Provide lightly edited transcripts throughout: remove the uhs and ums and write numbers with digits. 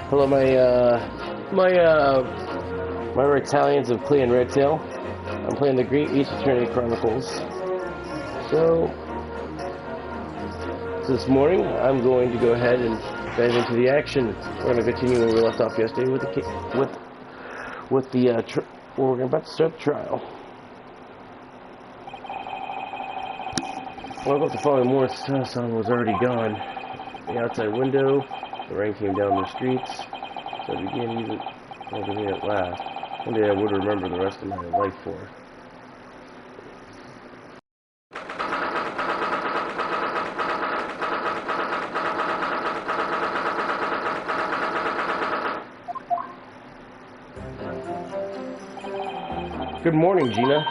Hello, my Italians of playing Redtail. I'm playing the Great East Eternity Chronicles. So this morning, I'm going to go ahead and dive into the action. We're going to continue where we left off yesterday with we're about to start the trial. Well, about the following morning, the sun was already gone. The outside window, the rain came down the streets, so I began using it at last. One day I would remember the rest of my life for. Good morning, Gina.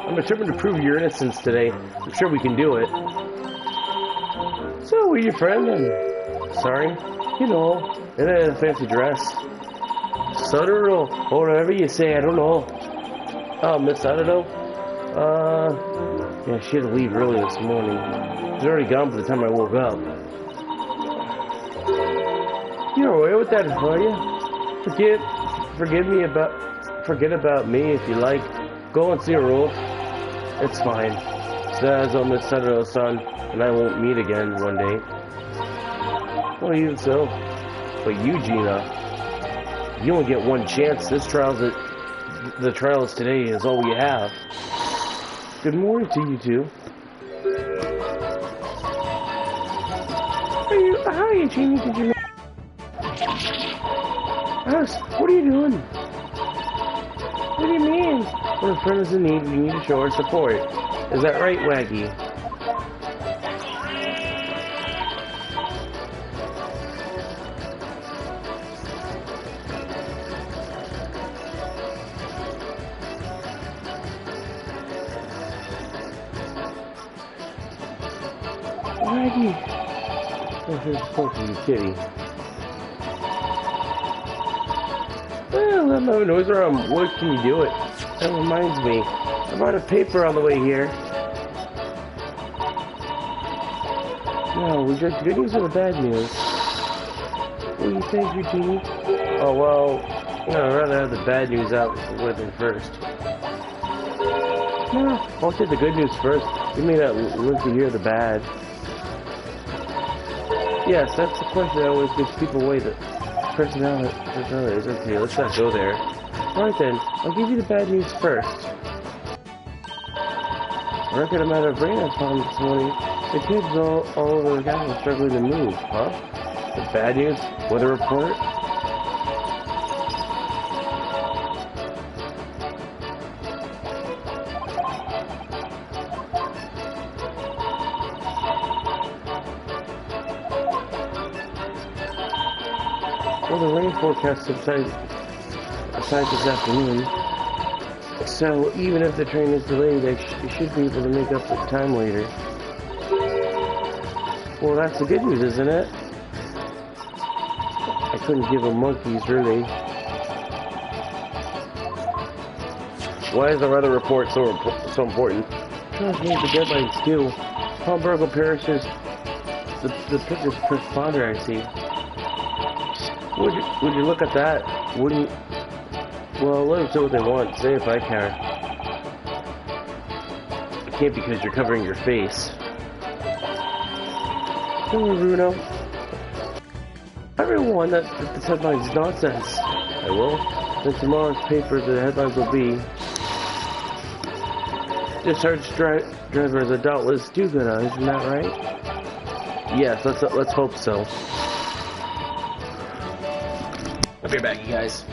I'm determined to prove your innocence today. I'm sure we can do it. So, we're your friend, and sorry, you know, in a fancy dress. Sutter or whatever you say, I don't know. Oh, Miss Sutter? Yeah, she had to leave early this morning. She's already gone by the time I woke up. You're away with that, are you? Forget about me if you like. Go and see a wolf. It's fine. Says old Miss Sutter's son, and I won't meet again one day. Well, even so. But you, Gina, you only get one chance. The trial is today is all we have. Good morning to you two. Hi, Gina. Did you? What are you doing? What do you mean? When a friend is in need, we need to show our support. Is that right, Waggy? Waggy! Oh, here's support for you, kitty. Well, I'm having noise around. What can you do it? That reminds me. I brought a paper on the way here. Now, would you like the good news or the bad news? What do you think, Eugenie? Oh, well, I'd rather have the bad news out with it first. No, I'll take the good news first. You may not live to hear the bad. Yes, that's the question that always gives people away. The personality is okay. Let's not go there. Alright then, I'll give you the bad news first. I reckon I'm out of brain I found this morning. The kids all over the castle struggling to move, huh? The bad news? Weather report? Well, the rain forecast subsides this afternoon. So, even if the train is delayed, I should be able to make up the time later. Well, that's the good news, isn't it? I couldn't give them monkeys, really. Why is the weather report so important? Trust me, the deadline's due. Hamburg parishes the picture's responder, I see. Would you look at that? Wouldn't... Well, let them say what they want. Say if I can. It can't because you're covering your face. Hello, Bruno. Everyone, that this headline's nonsense. I will. In tomorrow's paper, the headlines will be... Discharged driver is a doubtless do-gooder, isn't that right? Yes, let's hope so. I'll be back, you guys.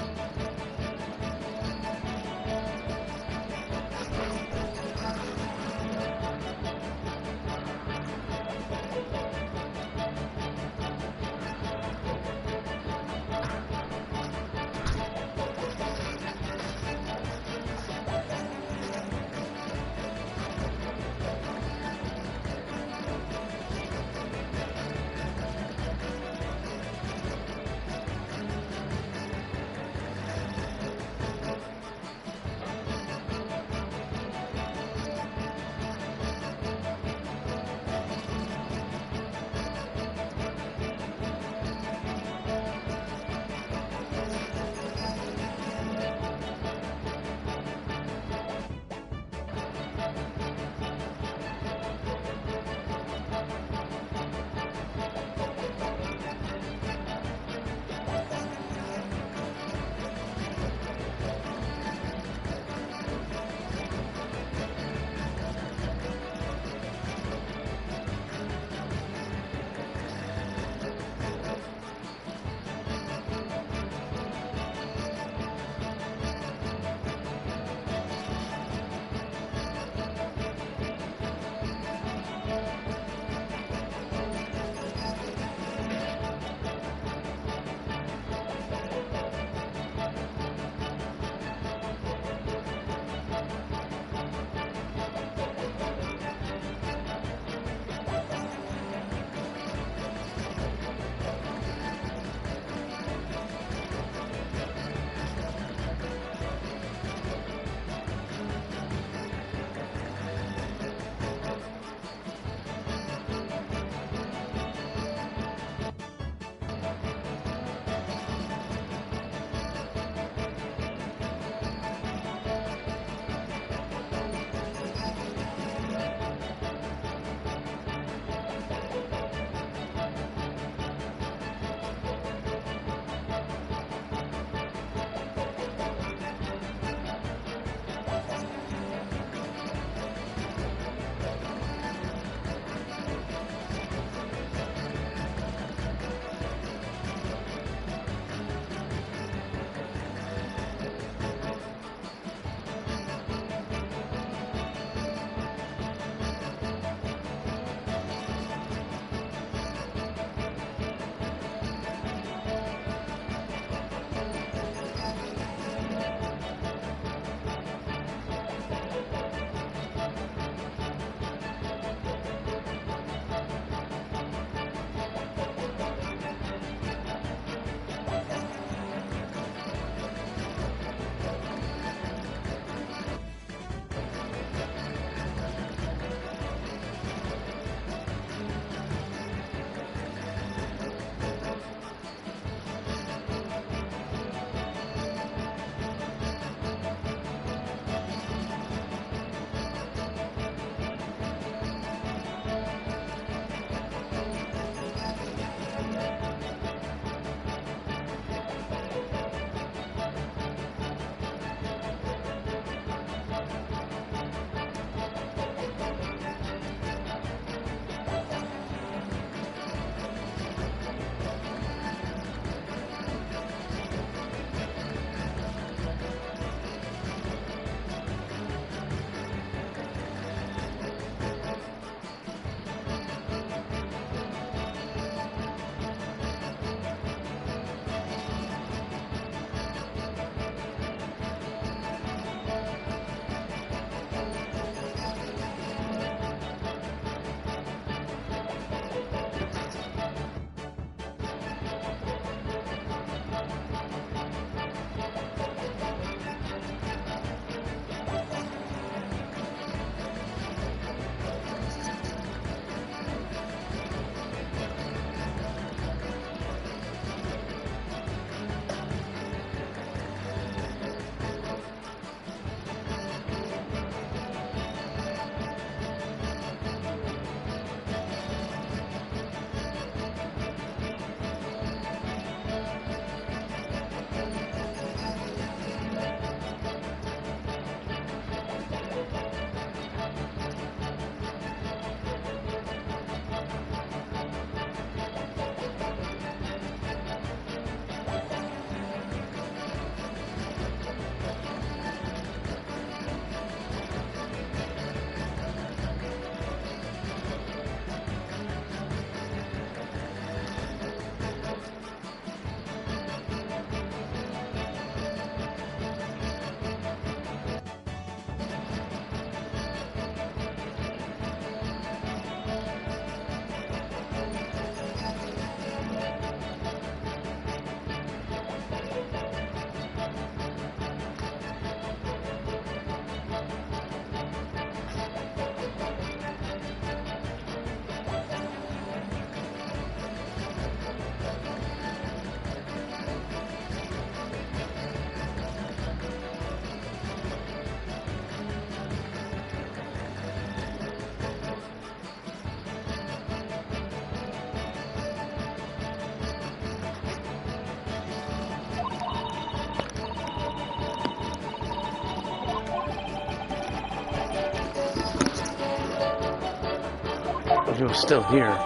He was still here.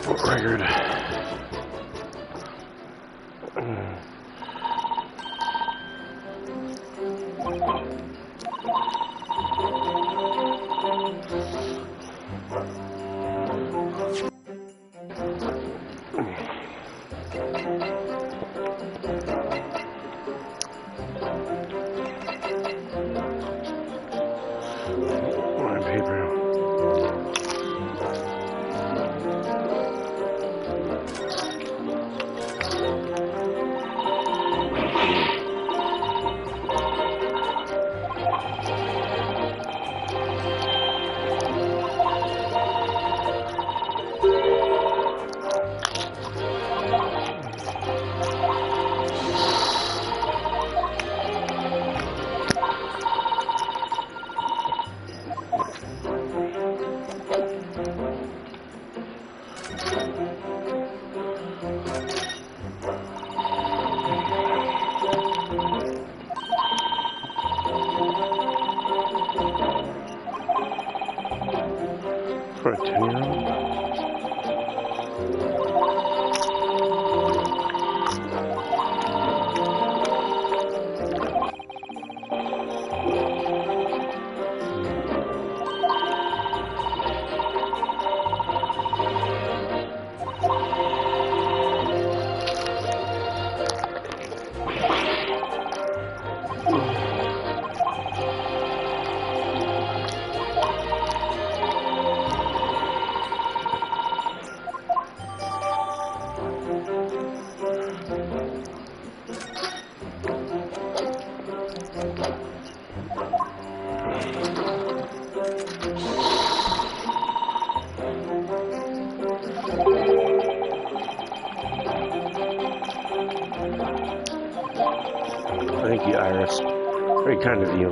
Record. For a 10-year-old? Thank you, Iris. Very kind of you.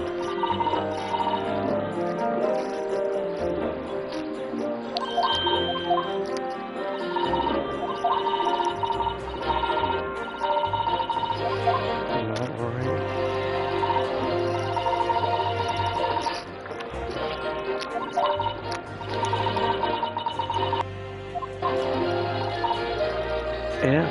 Yeah.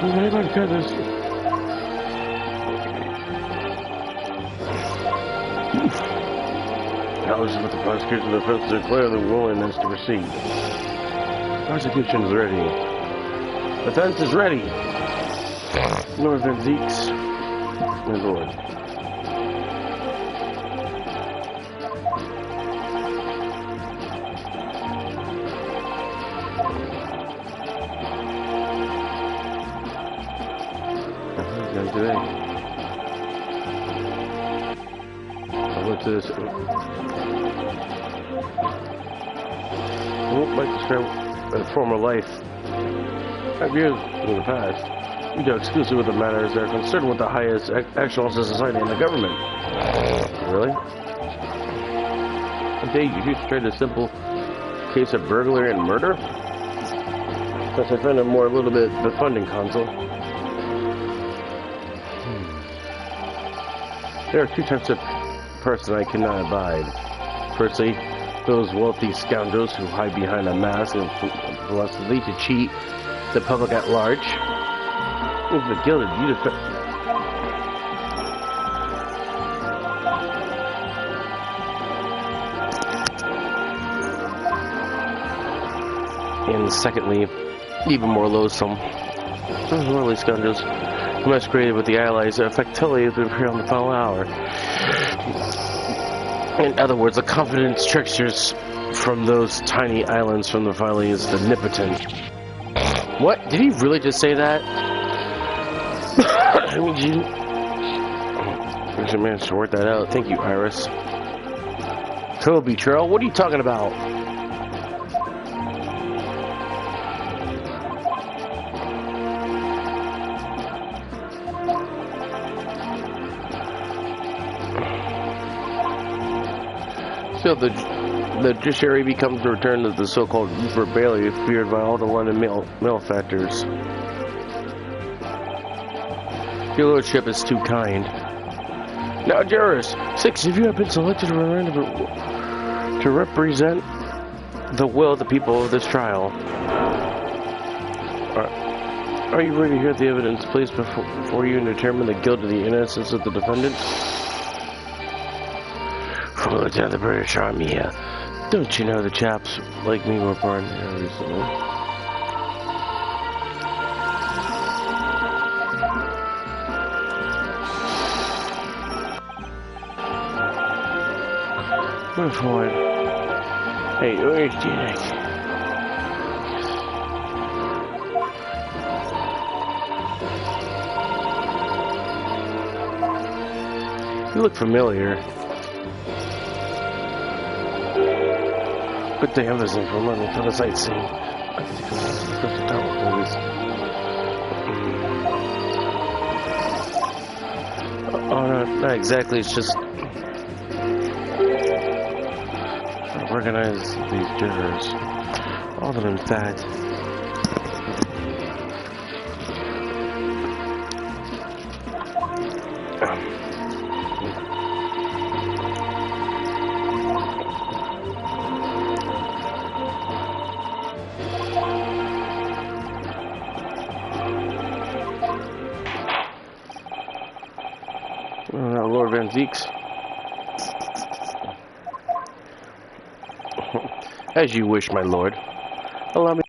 Anybody cut this? Now this is what the prosecution of the defense declare their willingness to proceed. Prosecution is ready. Defense is ready. Northern Zeeks. My lord. Today. I went to this. I won't like to describe a former life 5 years in the past. You know, exclusively with the matters that are concerned with the highest echelons of society and the government. Really? Indeed, you just tried a simple case of burglary and murder? Plus, I found it more a little bit befunding, Consul. There are two types of person I cannot abide. Firstly, those wealthy scoundrels who hide behind a mask of philosophy to cheat the public at large. The gilded, you defend. And secondly, even more loathsome, those worldly scoundrels who masqueraded with the allies that effectively appear on the final hour. In other words, the confidence tricksters from those tiny islands from the Filings, the Nipotent. What? Did he really just say that? I mean, you managed to work that out. Thank you, Iris. Total betrayal? What are you talking about? So the judiciary becomes the return of the so-called Rupert Bailey, feared by all the London malefactors. Your lordship is too kind. Now, jurors, 6 of you have been selected to represent the will of the people of this trial. Are you ready to hear the evidence placed before you and determine the guilt of the innocence of the defendant? Lieutenant of the British Army here. Don't you know the chaps like me were born there recently? Move forward. Hey, where's Jack? You look familiar. Good thing I wasn't from London for the sightseeing. I think this is supposed to tell movies. Oh no, not exactly. It's just I recognize these jurors. All of them, in fact. Lord Van Zeeks. As you wish, my lord. Allow me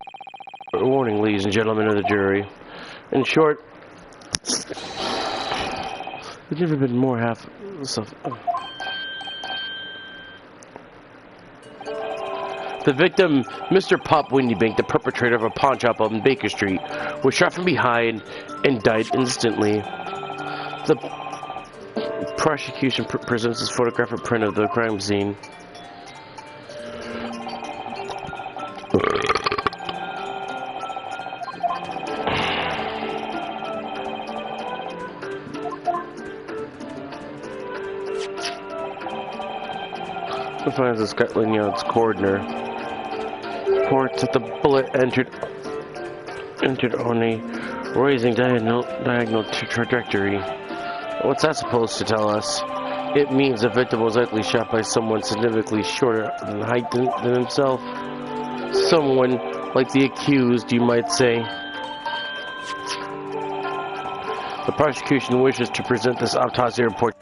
a warning, ladies and gentlemen of the jury. In short, there's never been more half stuff. The victim, Mr. Pop Windybank, the perpetrator of a pawn shop on Baker Street, was shot from behind and died instantly. The prosecution presents this photographic print of the crime scene. It finds the Scotland Yard's coroner reports that the bullet entered on a rising diagonal trajectory. What's that supposed to tell us? It means the victim was likely shot by someone significantly shorter in height than himself. Someone like the accused, you might say. The prosecution wishes to present this autopsy report.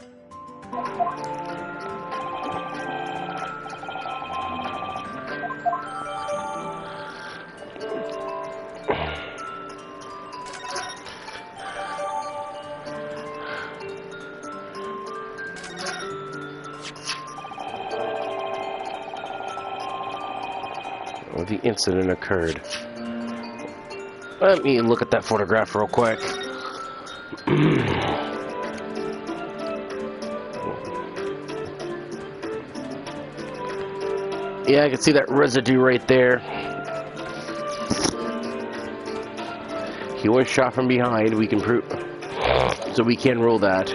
The incident occurred. Let me look at that photograph real quick. Yeah, I can see that residue right there. He was shot from behind. We can prove, so we can rule that.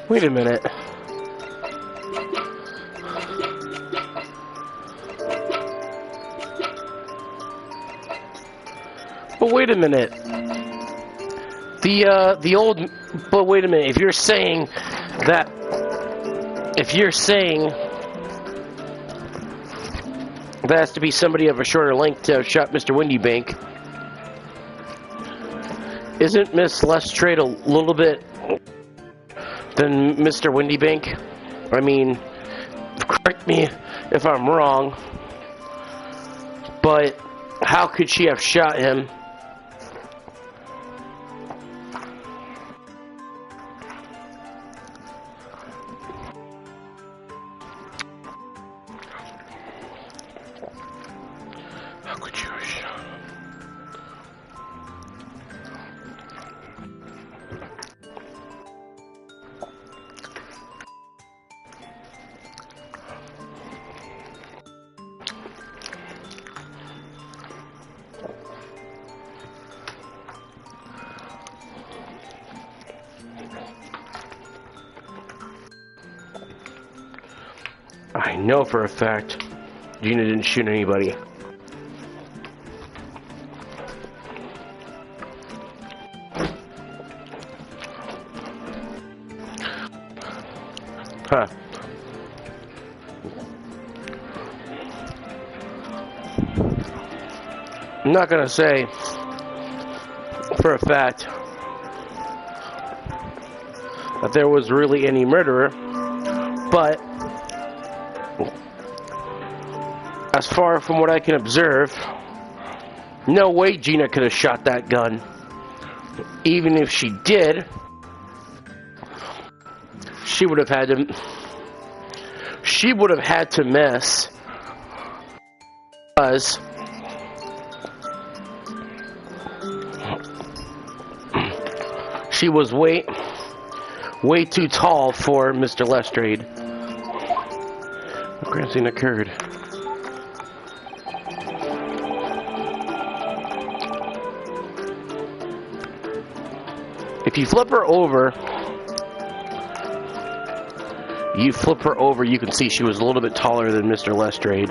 Wait a minute. But wait a minute. The old. But wait a minute. If you're saying that has to be somebody of a shorter length to have shot Mr. Windybank, isn't Miss Lestrade a little bit than Mr. Windybank? I mean, correct me if I'm wrong, but how could she have shot him? How could you have shot him? I know for a fact Gina didn't shoot anybody. Huh. I'm not gonna say for a fact that there was really any murderer, but as far from what I can observe, no way Gina could have shot that gun. Even if she did, she would have had to miss, because she was way too tall for Mr. Lestrade. A crime scene occurred. If you flip her over, you can see she was a little bit taller than Mr. Lestrade.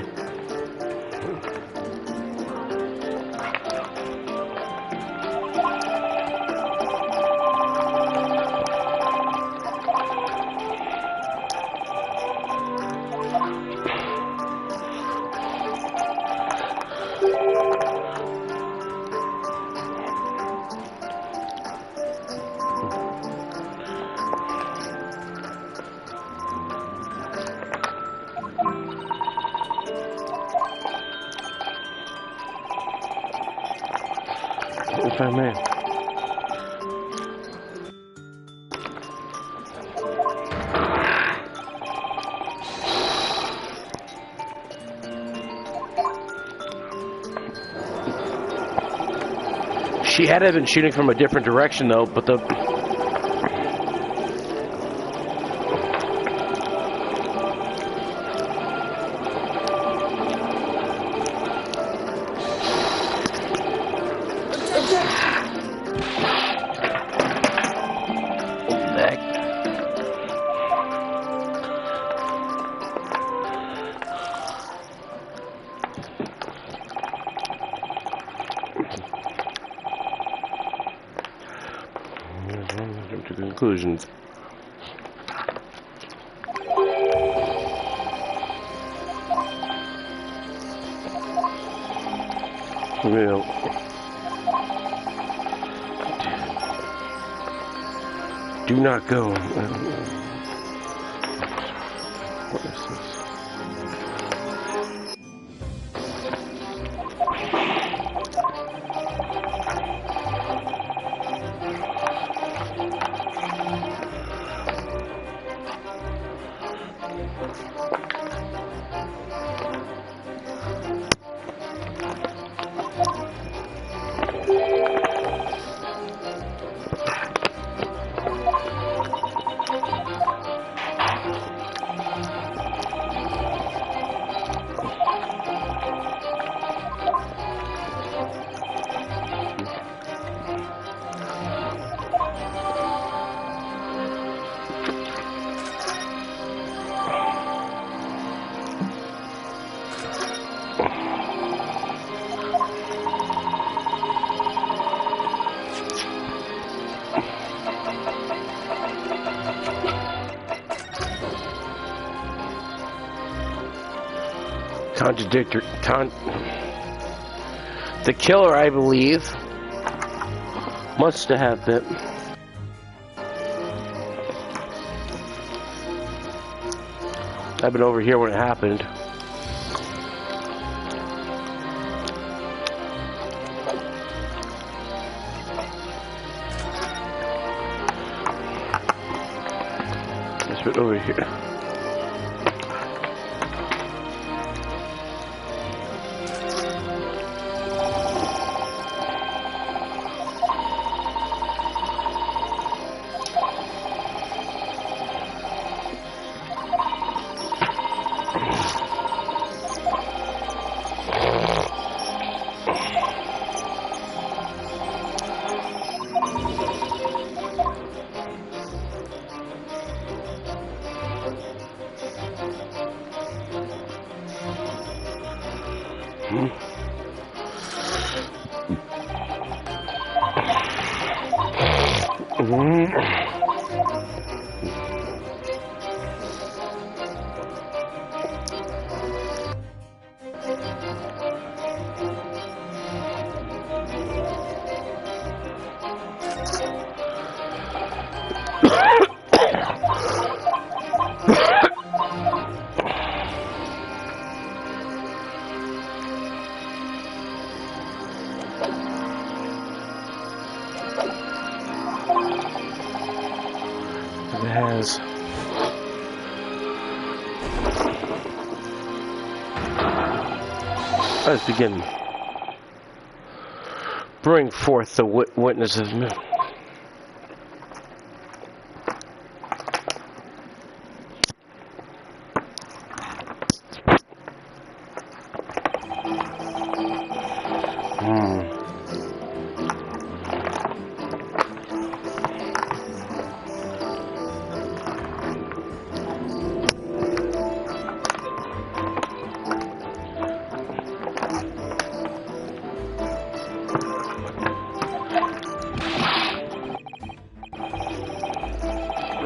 If I may. She had been shooting from a different direction though, but the jump to conclusions. Well, do not go. What is this? contradictory. The killer, I believe, must have been. I've been over here when it happened. It's been over here. Let's begin. Bring forth the witnesses.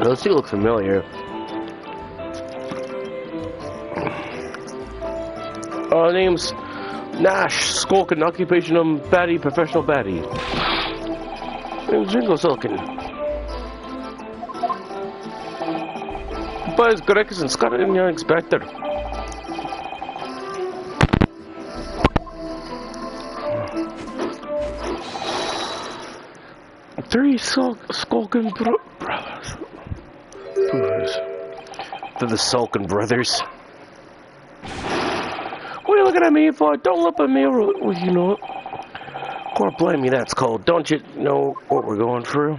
Those two look familiar. Name's Nash, Skulkin, occupation baddie, professional baddie. Name's Jingle Sulkin. Buzz Grex and Scott and Young Inspector. Three Skulkin brothers. They're the Sulkin brothers. What are you looking at me for? Don't look at me, well, you know it. Can't blame me, that's cold. Don't you know what we're going through?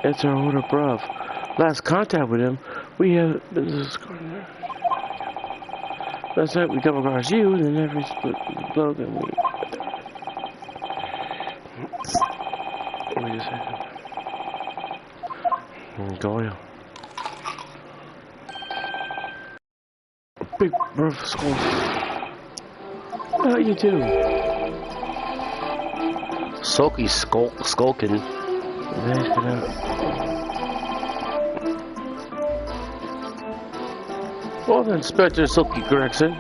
It's our older bruv. Last contact with him, we have business going there. Last night we come across you, and then every split bloke, and we... Wait a second. Go on. Big rough skull. How you do? Sulky skulking. Well then, Inspector Sulky Gregson.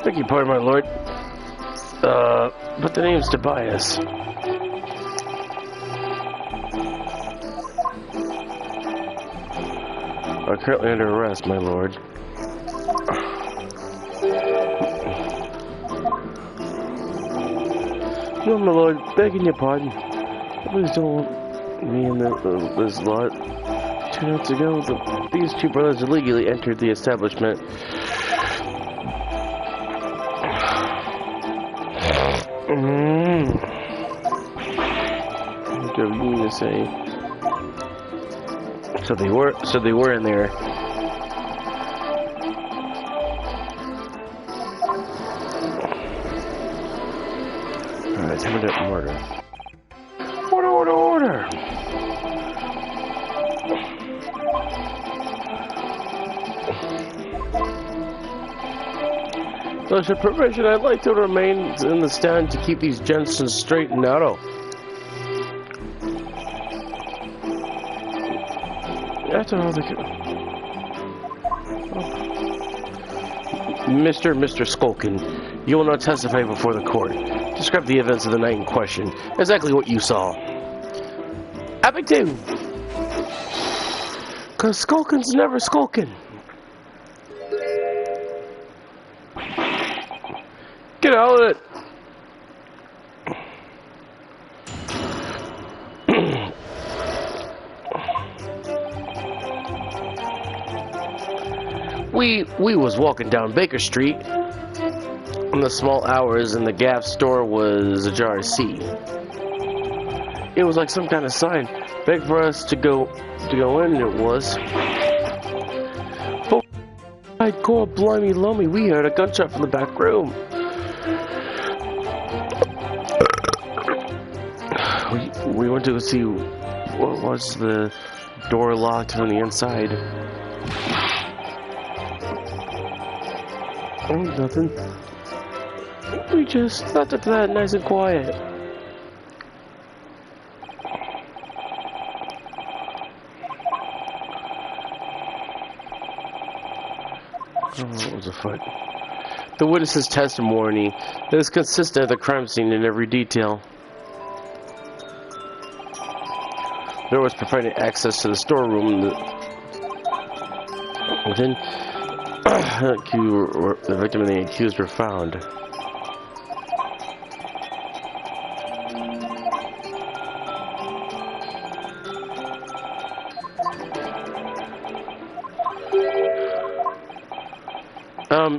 Beg your pardon, my lord. But the name's Tobias. I'm currently under arrest, my lord. No, my lord, begging your pardon. Please don't want me in this lot. 2 nights ago, these two brothers illegally entered the establishment. What do you mean to say? So they were in there. Alright, time to murder. Order! With your permission, I'd like to remain in the stand to keep these gents straight and narrow. After all, Mr. Skulkin, you will now testify before the court. Describe the events of the night in question. Exactly what you saw. Epic 2! Cause Skulkin's never skulking. Get out of it! We was walking down Baker Street in the small hours, and the Gap store was ajar to see. It was like some kind of sign, begged for us to go in. It was. But I'd go blimey lummy. We heard a gunshot from the back room. We went to see what was the door locked from the inside. Oh, nothing. We just left it to that nice and quiet. Oh, what was afoot? The witness's testimony is consistent of the crime scene in every detail. There was provided access to the storeroom within the victim and the accused were found.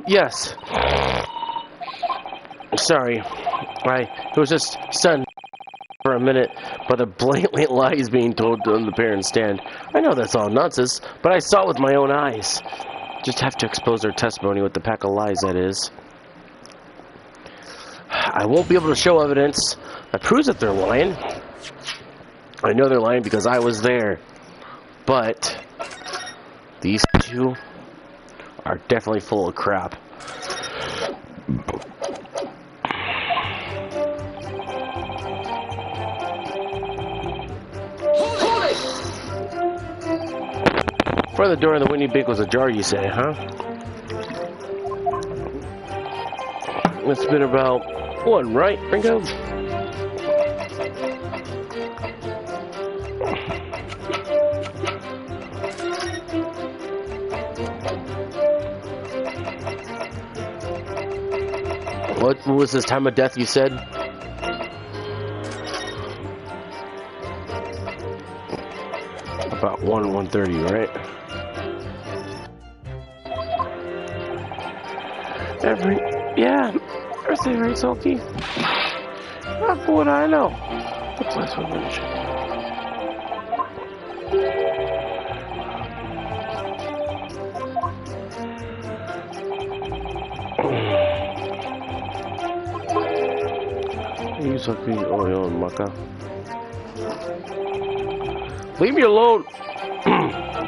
Yes. Sorry. It was just stunned for a minute by the blatant lies being told on the parent stand. I know that's all nonsense, but I saw it with my own eyes. Just have to expose their testimony with the pack of lies, that is. I won't be able to show evidence that proves that they're lying. I know they're lying because I was there. But these two are definitely full of crap. For the door in the Winnie Bank was ajar, you say, huh? It's been about one, right, Ringo? What was this time of death you said? About 1:30, right? Yeah, everything right, Sulky. What would I know? The place was mentioned. You Sulky, oil and maca. Leave me alone!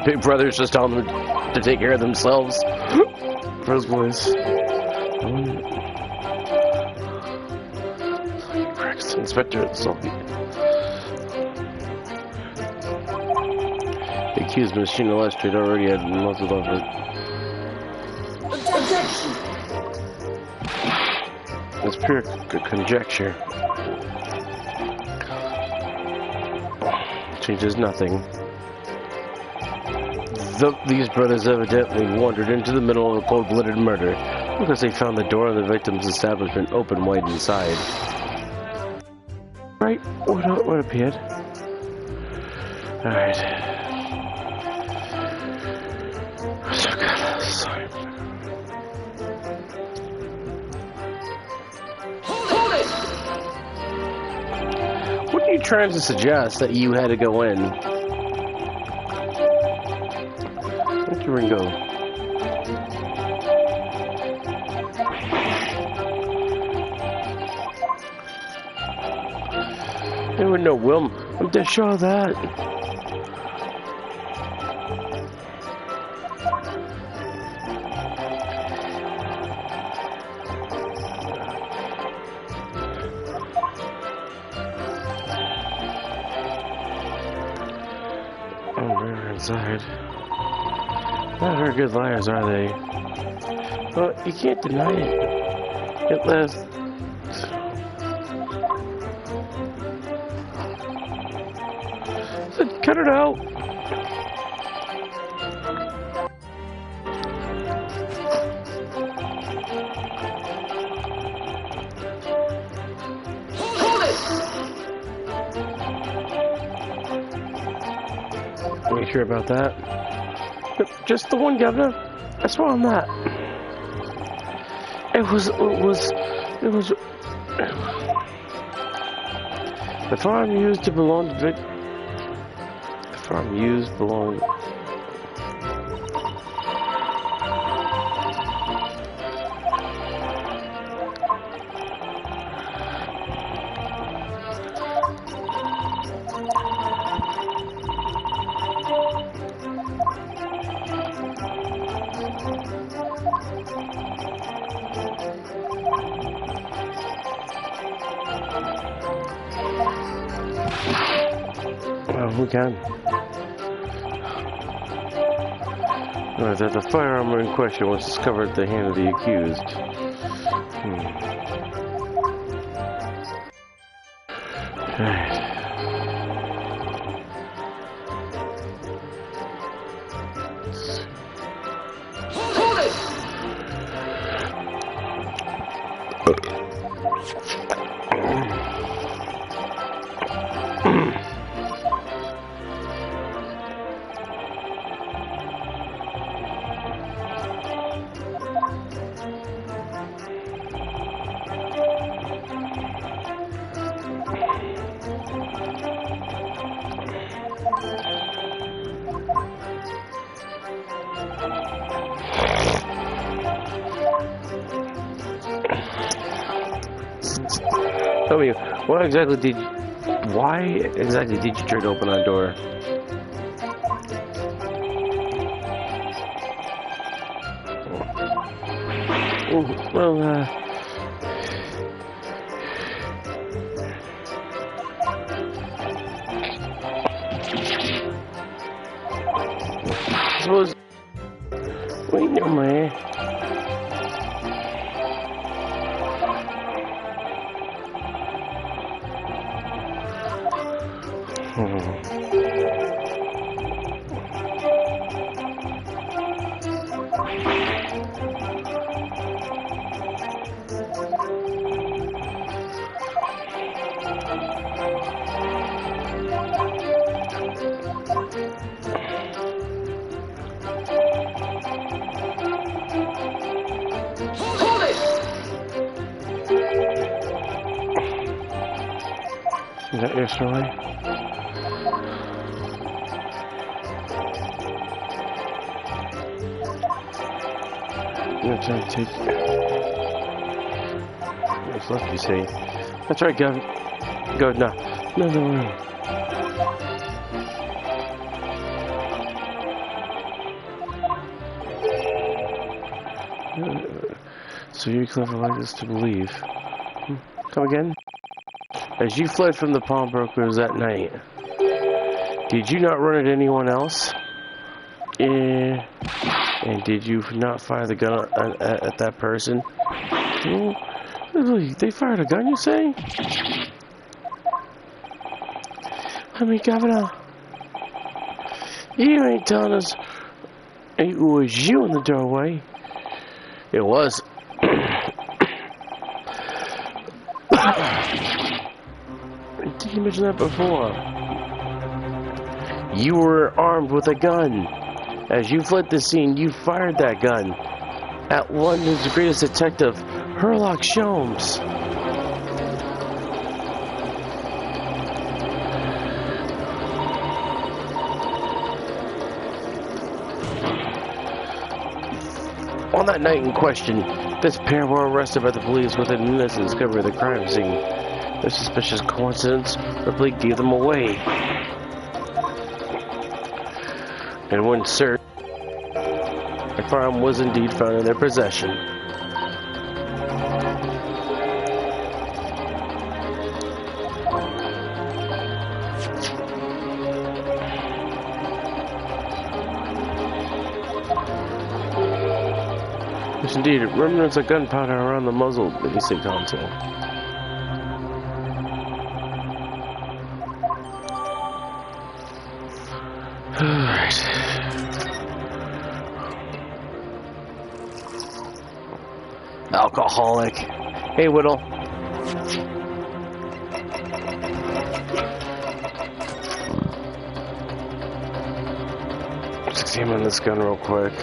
Big brother's just telling them to take care of themselves. First voice. Inspector Sulky. The accused machine illustrated already had muzzled off it. Objection! It's pure conjecture. Changes nothing. These brothers evidently wandered into the middle of a cold-blooded murder because they found the door of the victim's establishment open wide inside. Right, what appeared? Alright. So good, sorry. Hold it! What are you trying to suggest that you had to go in? Thank you, Ringo. There were no will. I'm dead sure of that. Oh, we're inside. Not very good liars, are they? Well, you can't deny it. It lasts. Cut it out. Are you sure about that? Just the one, Governor. That's where I'm at. It was. The farm used to belong to Vic. The farm used belong. Who can? That the firearm in question was discovered at the hand of the accused. Alright. Tell me, why exactly did you try to open that door? Well, I suppose. Wait, no, man. Is that your story? I'm gonna try to take. What's left, you say? That's right, Gov. Go, no. No. So you're clever like this to believe. Come again? As you fled from the pawnbrokers that night, did you not run at anyone else? Yeah. And did you not fire the gun at that person? Oh, they fired a gun, you say? I mean, Governor, you ain't telling us it was you in the doorway. It was. Did you mention that before? You were armed with a gun. As you fled the scene, you fired that gun at London's greatest detective, Sherlock Holmes. On that night in question, this pair were arrested by the police within minutes of the discovery of the crime scene. No suspicious coincidence, Ripley gave them away. And when searched, a firearm was indeed found in their possession. Yes, indeed. Remnants of gunpowder around the muzzle, basic console. Alright. Alcoholic. Hey, Whittle. Let's examine this gun real quick.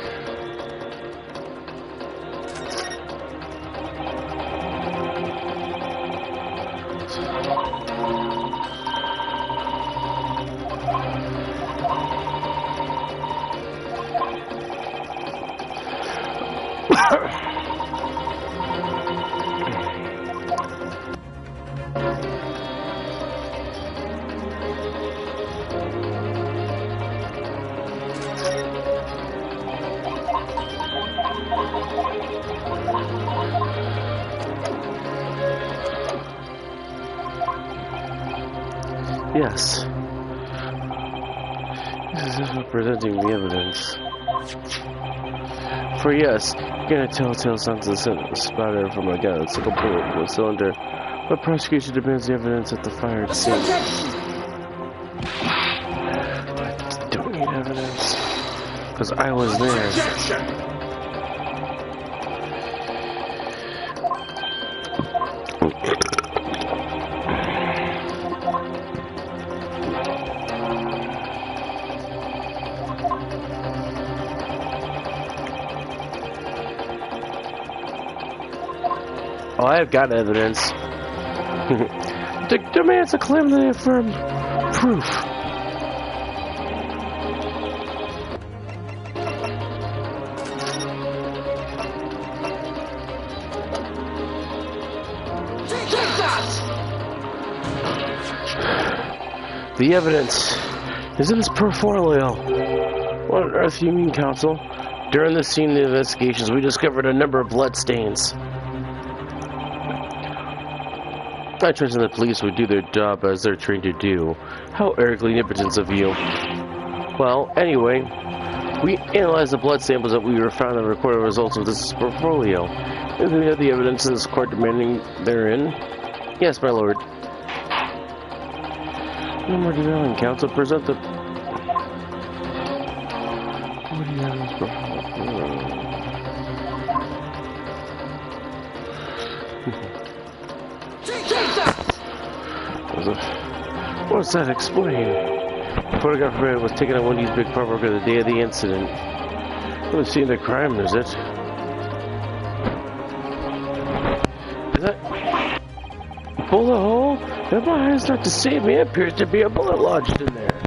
Yes. This is presenting the evidence. For yes, getting a telltale signs of spatter from a gun, it's like a bullet from a cylinder. But prosecution demands the evidence at the fire scene. I don't need evidence. Because I was there. Oh, I've got evidence. Demands a claim that they affirm proof. The evidence is in this portfolio. What on earth do you mean, counsel? During the scene of the investigations, we discovered a number of blood stains. I trust the police would do their job as they're trained to do. How arrogantly impotent of you. Well, anyway, we analyzed the blood samples that we were found and recorded results of this portfolio. And we have the evidence in this court demanding therein. Yes, my lord. No more denying, counsel. Present the... What do you have in this portfolio? What's that? Explain. The photograph was taken at Wendy's Big Pub Burger the day of the incident. Well, seeing the crime, is it? Is that... bullet hole? If my eyes not deceive me, it appears to be a bullet lodged in there.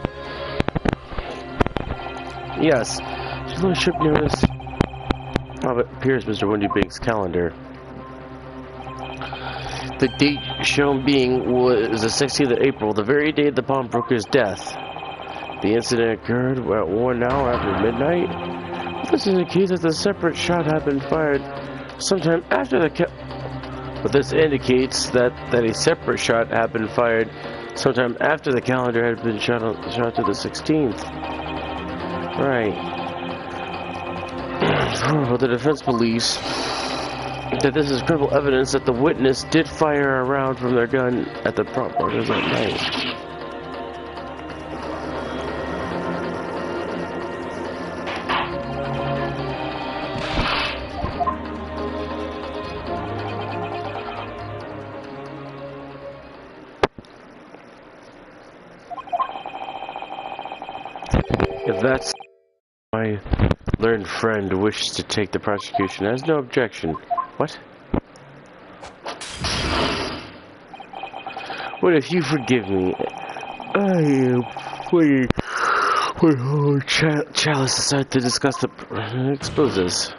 Yes. Your lordship noticed. Oh, it appears Mr. Wendy Big's calendar. The date shown being was the 16th of April, the very day of the pawnbroker's death. The incident occurred at 1 hour after midnight. This indicates that the separate shot had been fired sometime after the But this indicates that a separate shot had been fired sometime after the calendar had been shot to the 16th. Right. Well, the defense believes that this is credible evidence that the witness did fire a round from their gun at the pawnbrokers that night. If that's my learned friend wishes to take the prosecution, has no objection. What? What if you forgive me? I am waiting for the chalice aside to discuss the exposes.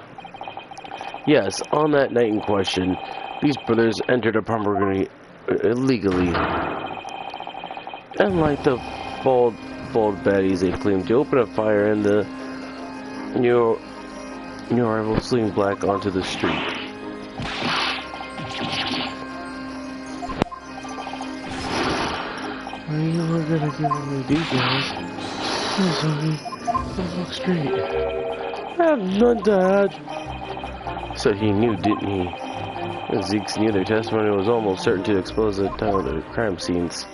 Yes, on that night in question, these brothers entered a pawnbroker illegally. Unlike the bold baddies, they claimed to open a fire and the new arrival sling black onto the street. Are you gonna give me details? Yes, honey. Don't look straight. I have none to add. So he knew, didn't he? Zeke's knew their testimony was almost certain to expose the time of the crime scenes.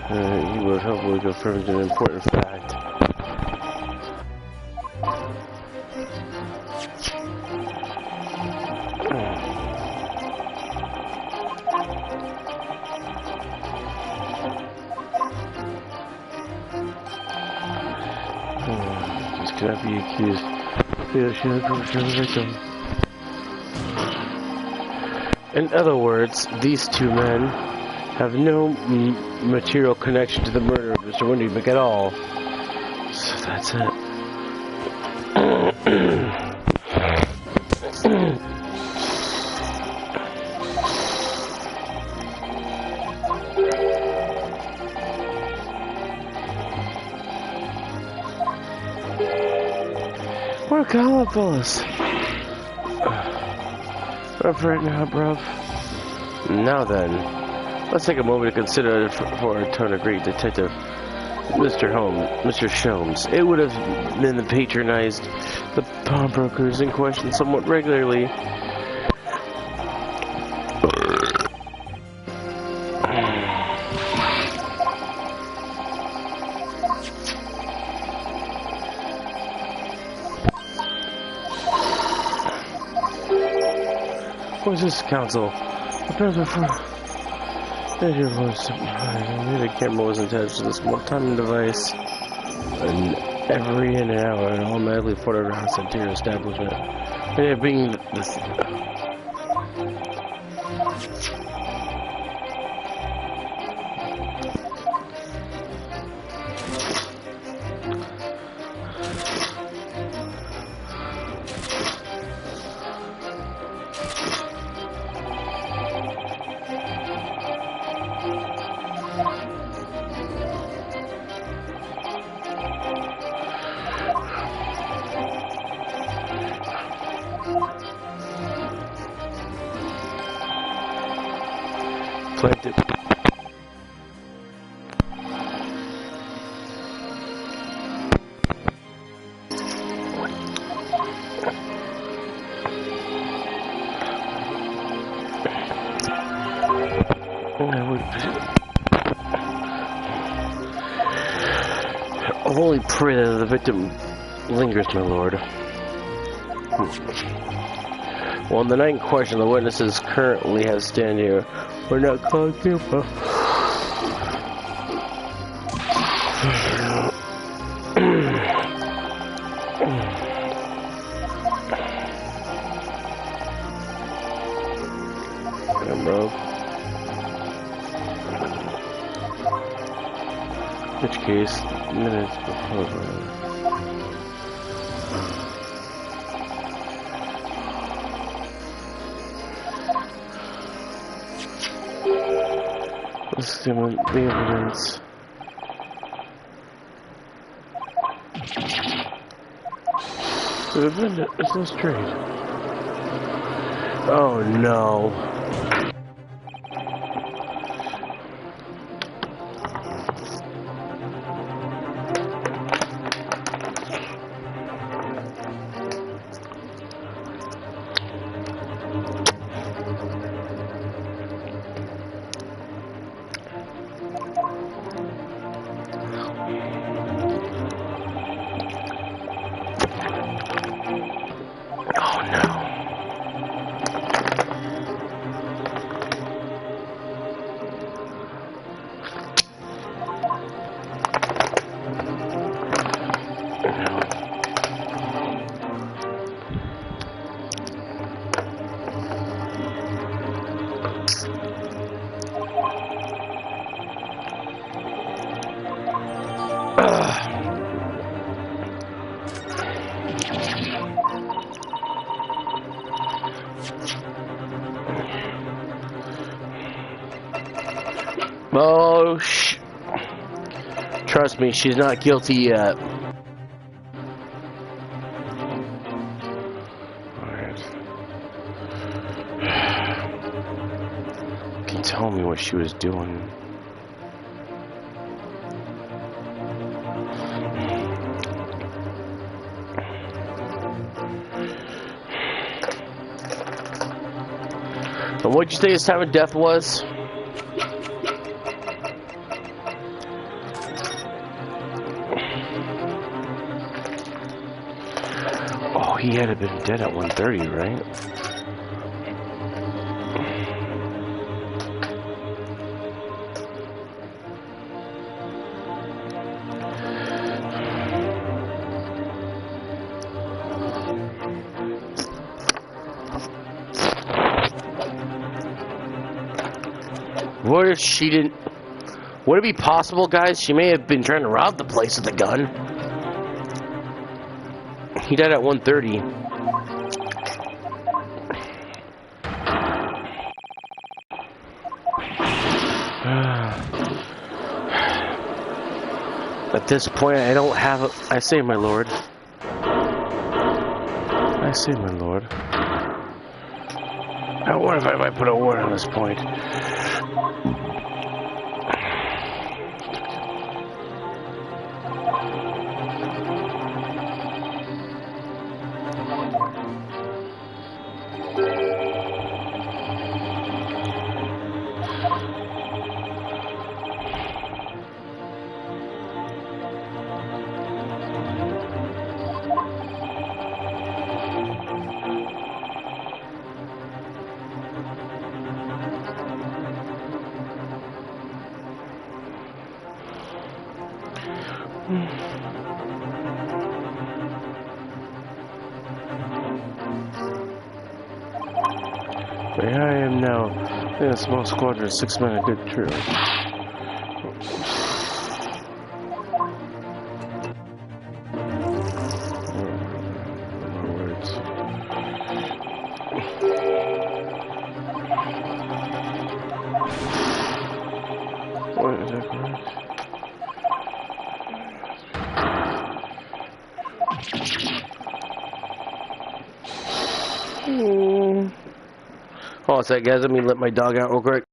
He would have hopefully confirmed an important fact. This cannot be accused. In other words, these two men have no material connection to the murder of Mr. Windymack at all. So that's it. We're calling fellas. Rough right now, bruv. Now then, let's take a moment to consider it for our tone of great detective, Mr. Sholmes. It would have been patronized the pawnbrokers in question somewhat regularly. What's this, counsel? The camera was attached to this multi-timing device, and every in and out, and automatically photographs the entire establishment. And it being this. Planted. I'll only pray that the victim lingers, my lord. Well, in the night in question, the witnesses currently have stand here. We're not calling people. Bro. Which case, minutes before. Let's see the evidence. The defendant is so straight. Oh no. Oh, trust me, she's not guilty yet. Alright. Can you tell me what she was doing? And what'd you say his time of death was? Oh, he had to have been dead at 1:30, right? What if she didn't... Would it be possible, guys? She may have been trying to rob the place with a gun. He died at 1:30. At this point, I don't have a... I say, my lord. I say, my lord. I wonder if I might put a word on this point. Where I am now, in a small squadron, 6 men, a good crew. More words. What is that correct? Hold on a sec, guys. Let me let my dog out real quick.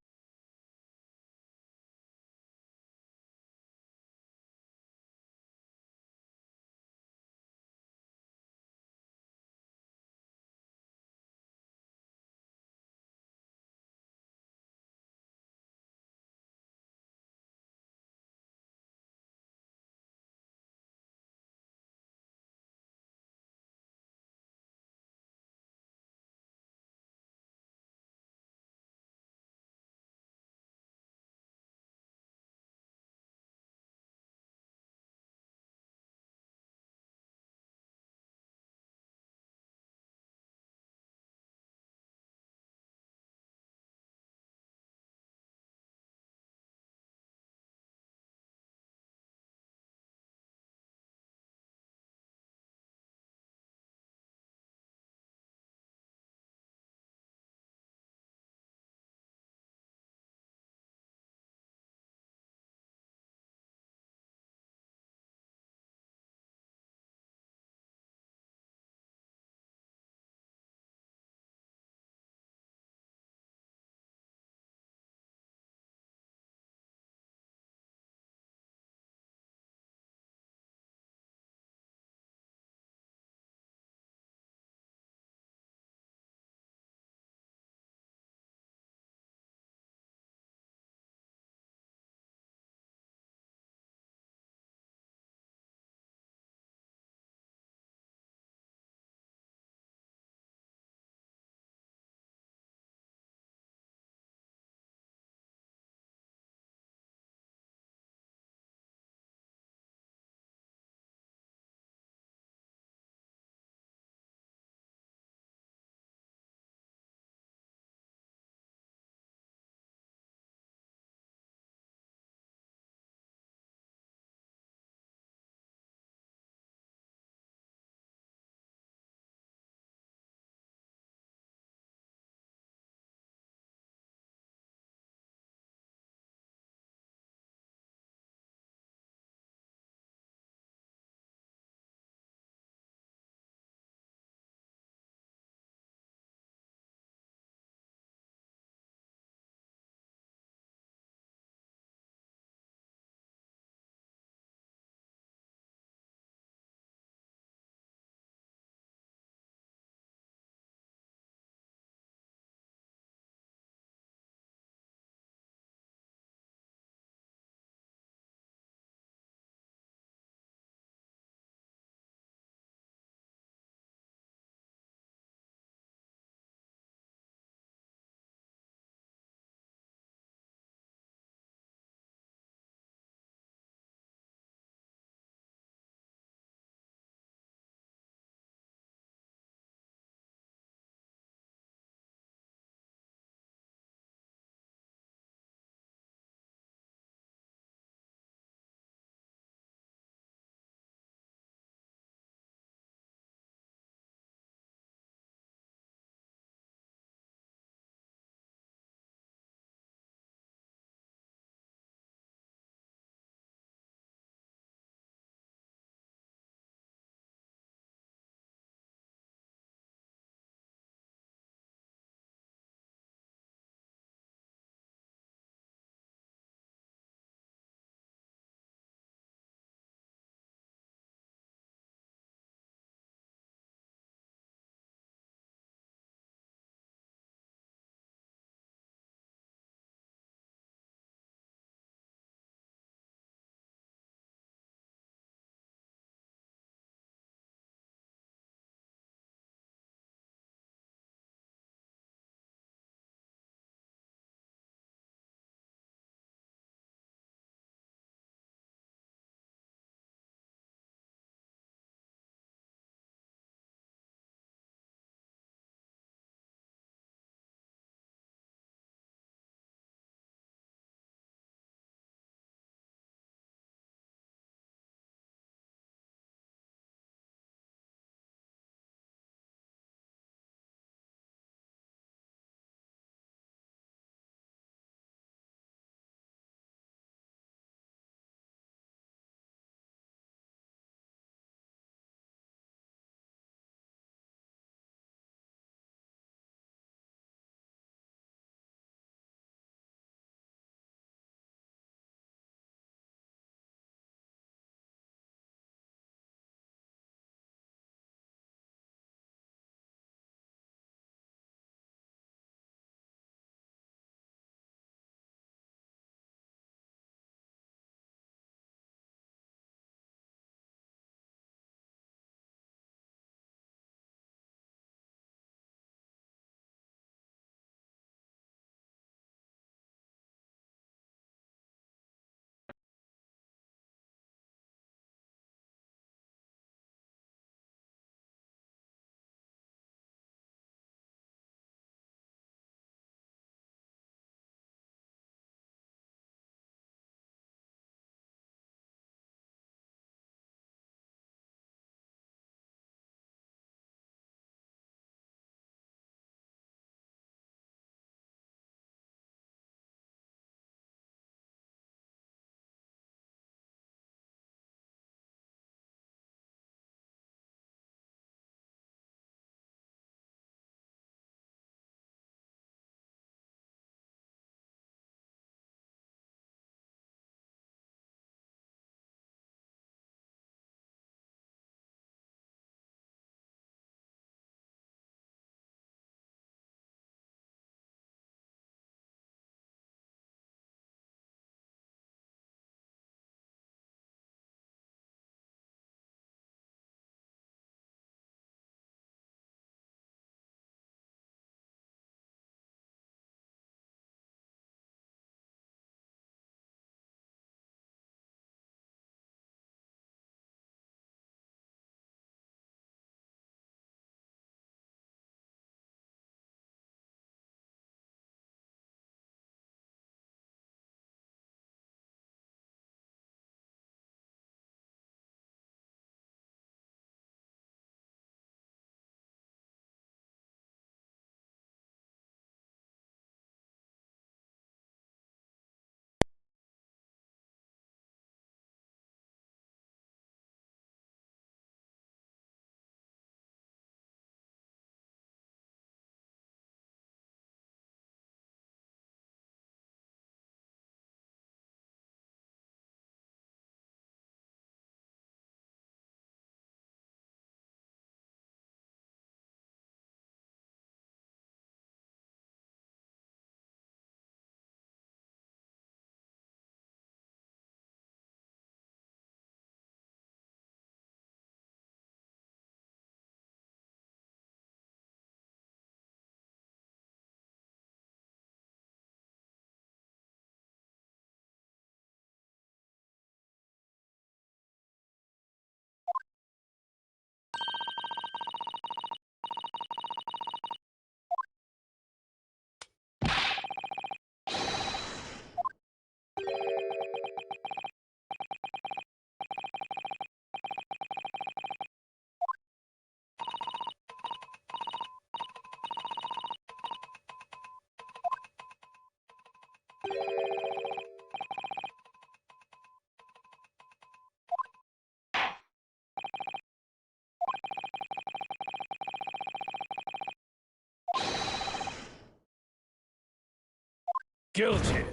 Guilty.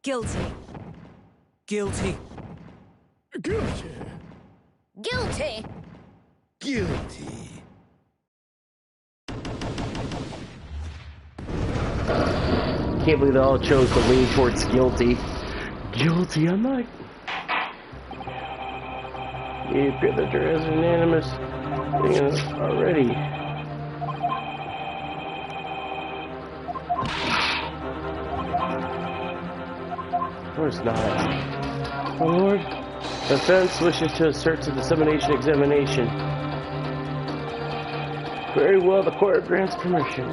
Guilty. Guilty. Guilty. Guilty. Guilty. Can't believe they all chose to lean towards guilty. Guilty, I'm not. You appear that there is unanimous already. Of course not. My lord, the defense wishes to assert to dissemination examination. Very well, the court grants permission.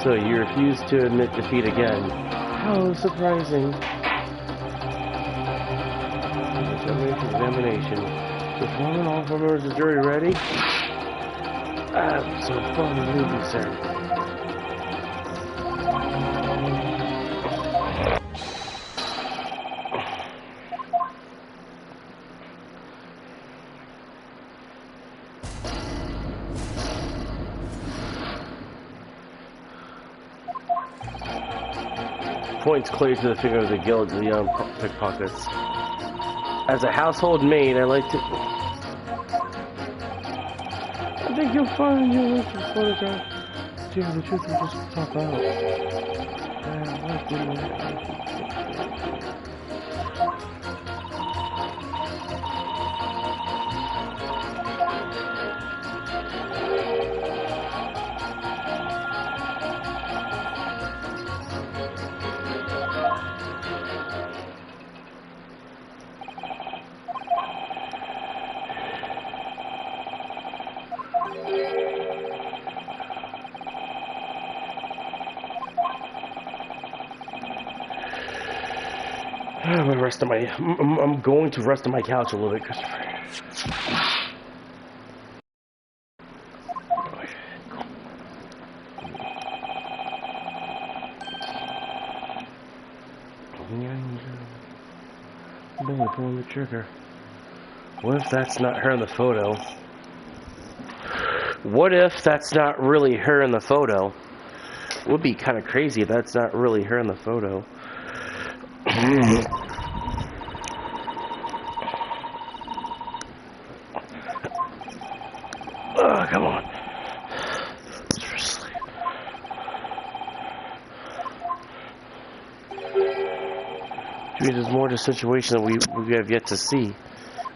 So you refuse to admit defeat again. How surprising. Examination. Is one and all members of the jury ready? Absolutely, sir. Points clear to the finger of the guild of the young pickpockets. As a household maid, I like to... I think you'll find your wish to photograph. Yeah, the truth will just pop out. I'm going to rest on my couch a little bit, Christopher. Barely pulling the trigger. What if that's not her in the photo? What if that's not really her in the photo? It would be kind of crazy if that's not really her in the photo. Oh, come on. Let's for sleep. There's more to the situation that we have yet to see.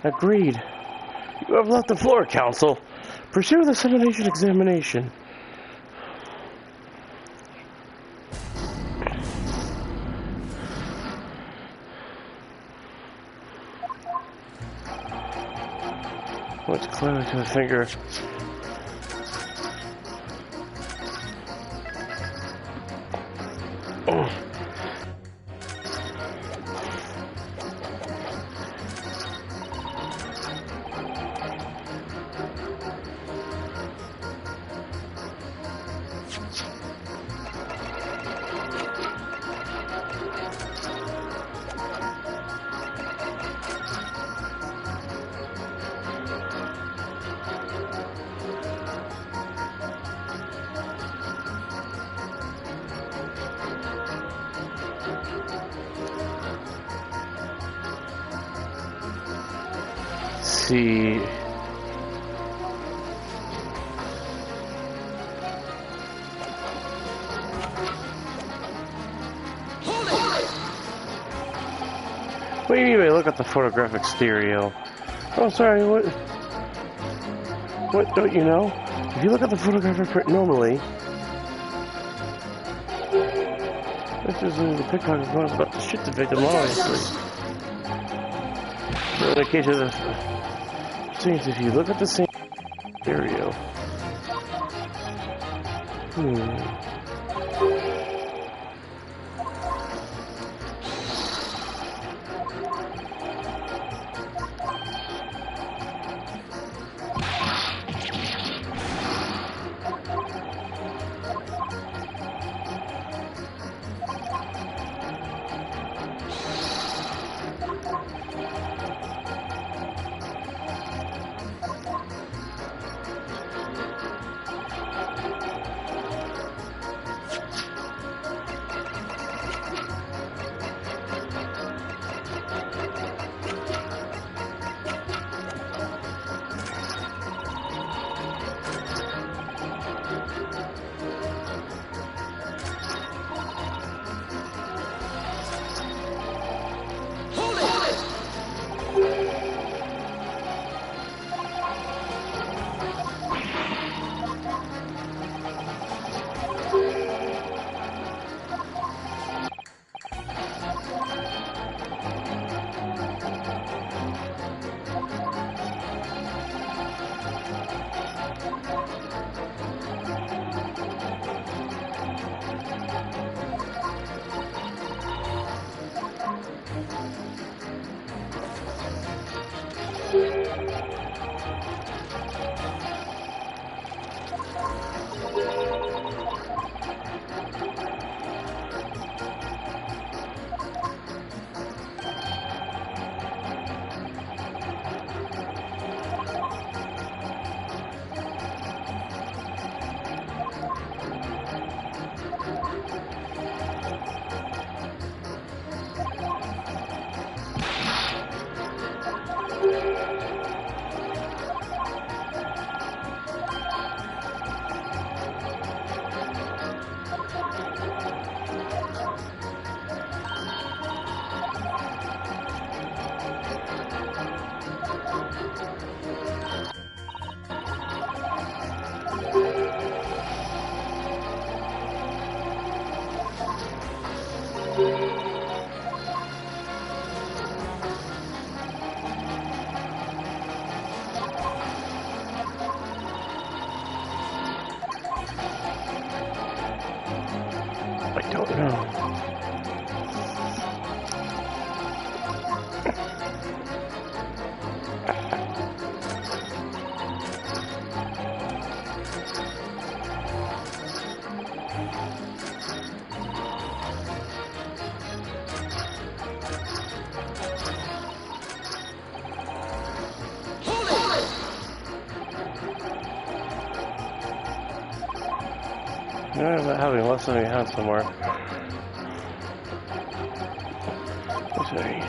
Agreed. You have left the floor, Counsel. Pursue the dissemination examination. What's clearly to the finger? Oh. See. What do you mean by look at the photographic stereo? Oh, sorry, what? What, don't you know? If you look at the photographic print normally, this isn't the pickpocket who's about to shoot the victim, obviously. In the case of the things, if you look at the same stereo, I don't know. I'm not having less than we had somewhere. Sorry.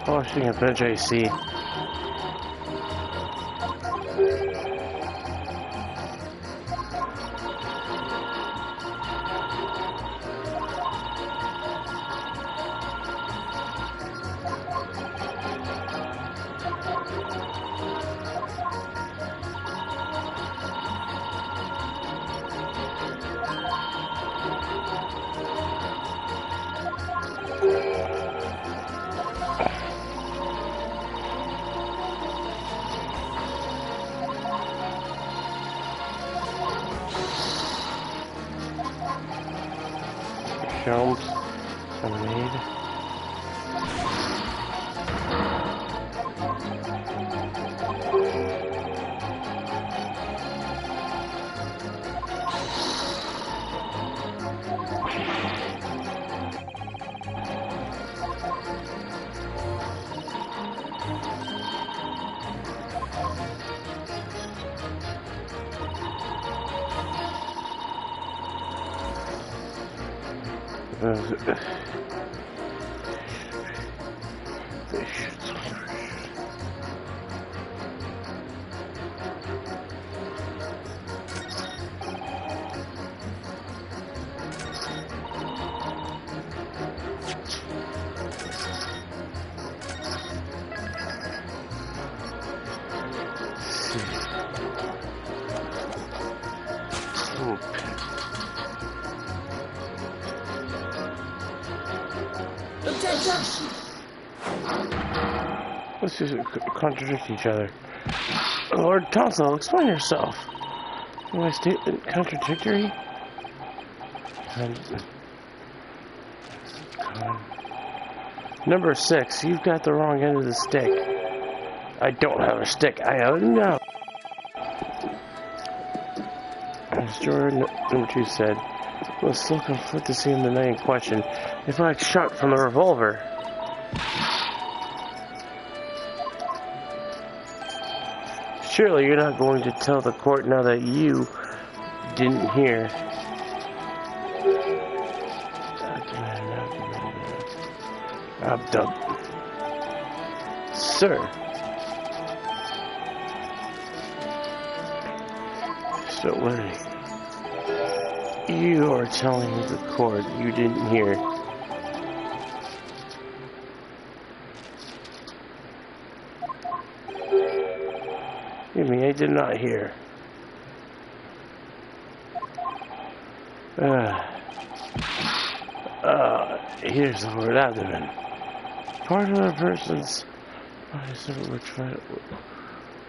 Oh, she can bench AC. Films, lemonade. Attention! Let's just contradict each other. Lord Tonsil, explain yourself. Is my statement contradictory? Number 6, you've got the wrong end of the stick. I don't have a stick. I have no. Destroyer number 2 said, "We'll still conflict to see in the night in question. If I shot from the revolver." Surely you're not going to tell the court now that you didn't hear. Sir. So learning. You are telling the court you didn't hear. You mean I did not hear? Here's the word abdomen. Part of a person's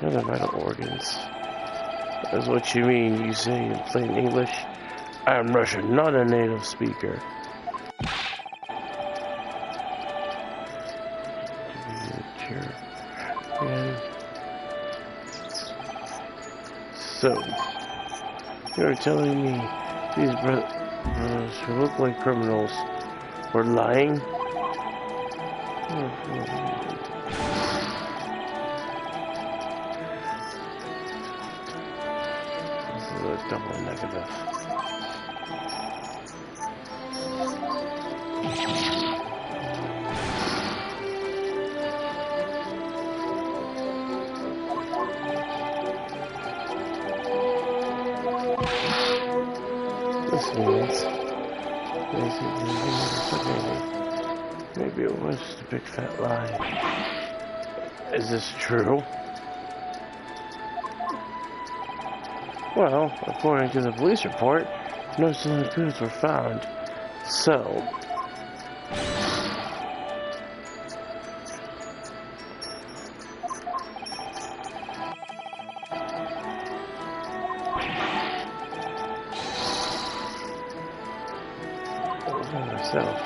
other vital organs. That's what you mean, you say in plain English. I'm Russian, not a native speaker. So, you're telling me these brothers who look like criminals were lying? This is a double negative. This means maybe it was just a big fat lie. Is this true? Well, according to the police report, no stolen goods were found. So, myself.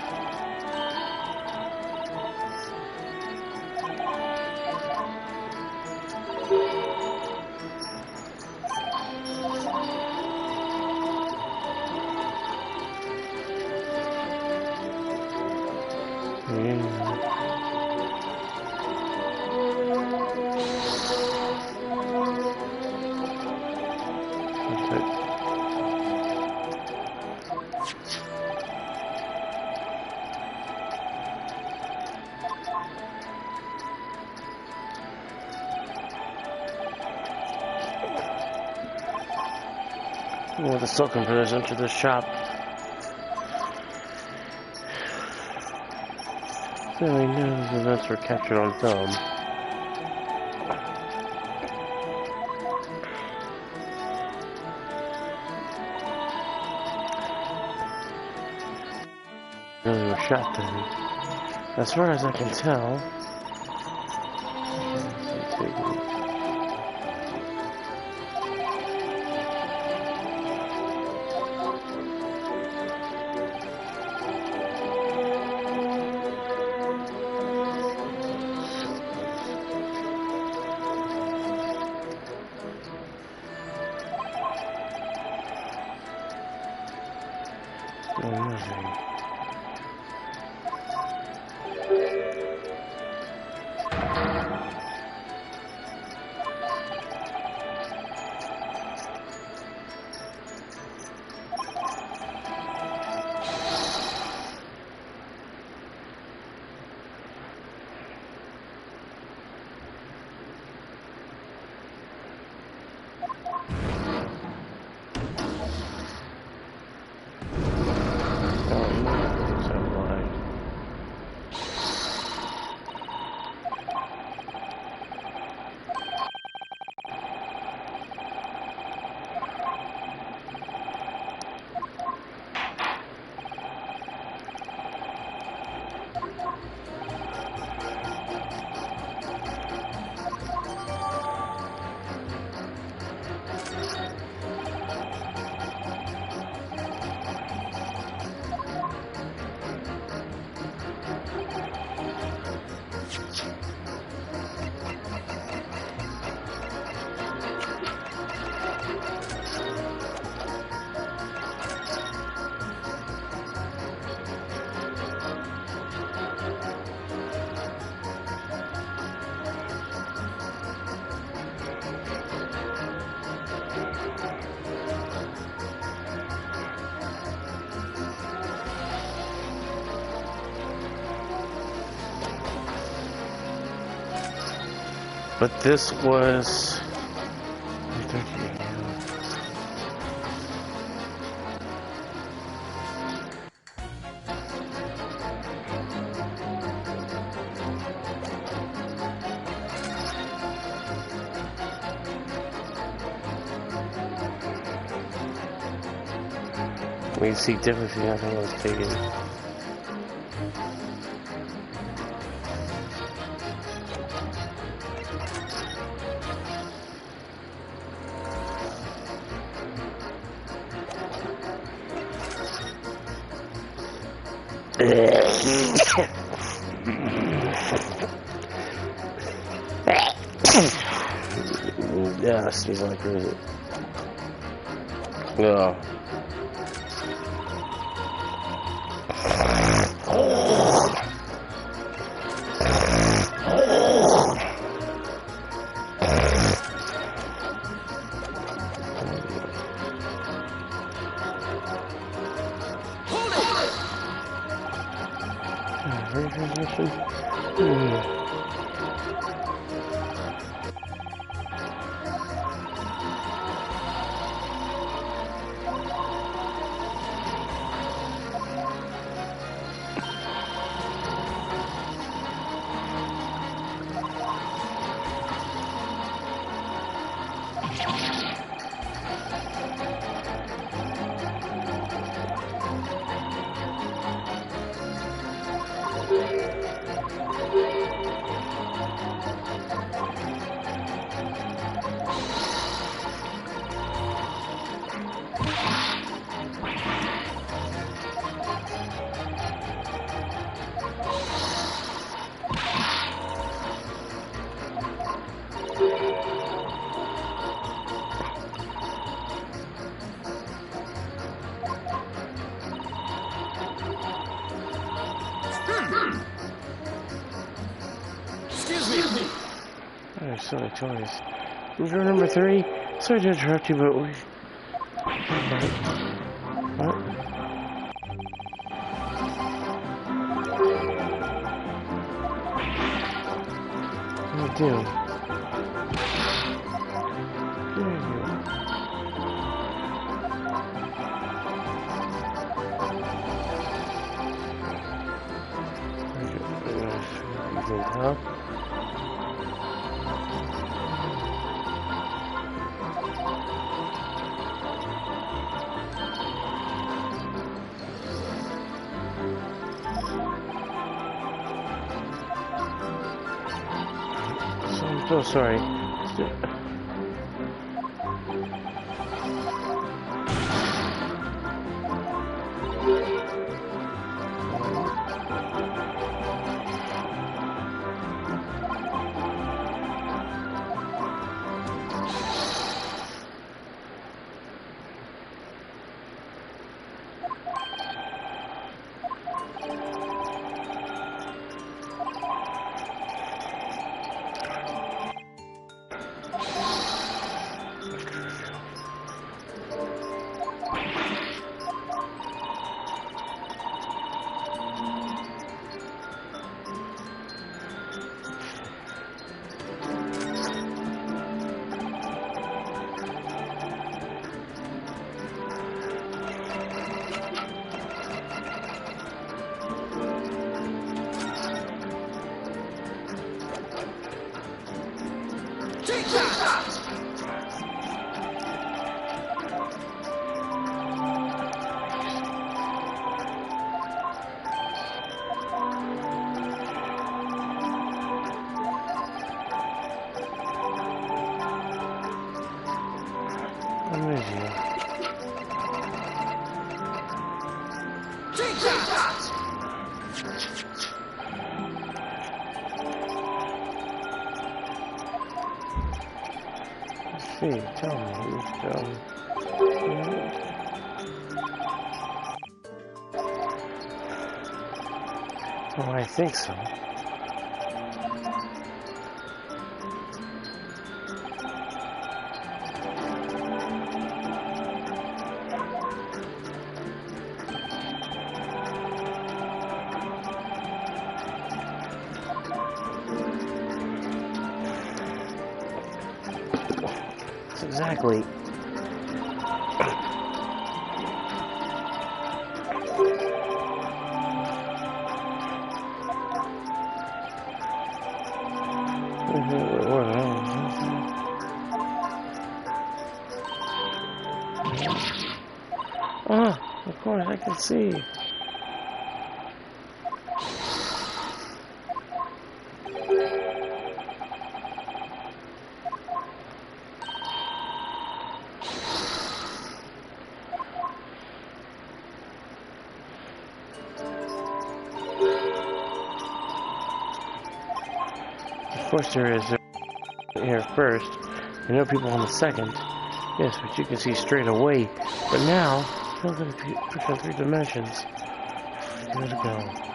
Well, the Silken Brothers entered the shop. So we know these events were captured on film. Really were shot then. As far as I can tell. Nothing. But this was... We see different things. I think I was taking. Yeah, I sneeze like crazy. Yeah. Alright, so choice. Movie number 3. Sorry to interrupt you, but we... What? What do I do? Huh? I'm so sorry. See, tell me, oh, I think so. Yes, exactly. Ah, of course I can see. Of course there is here first. I know people on the second. Yes, but you can see straight away. But now, look at the push on 3 dimensions. Here to go.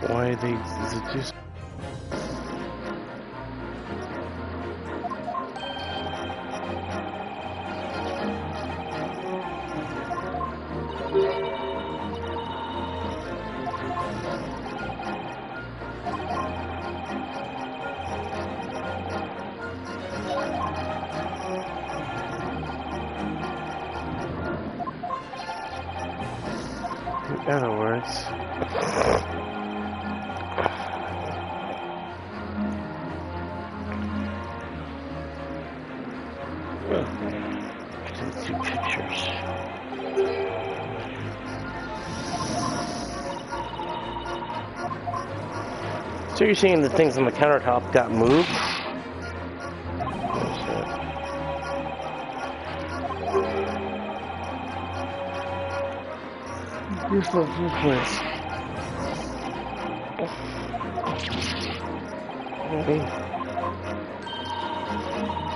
Why is it just... In other words... Two pictures. So you're saying the things on the countertop got moved? Beautiful place.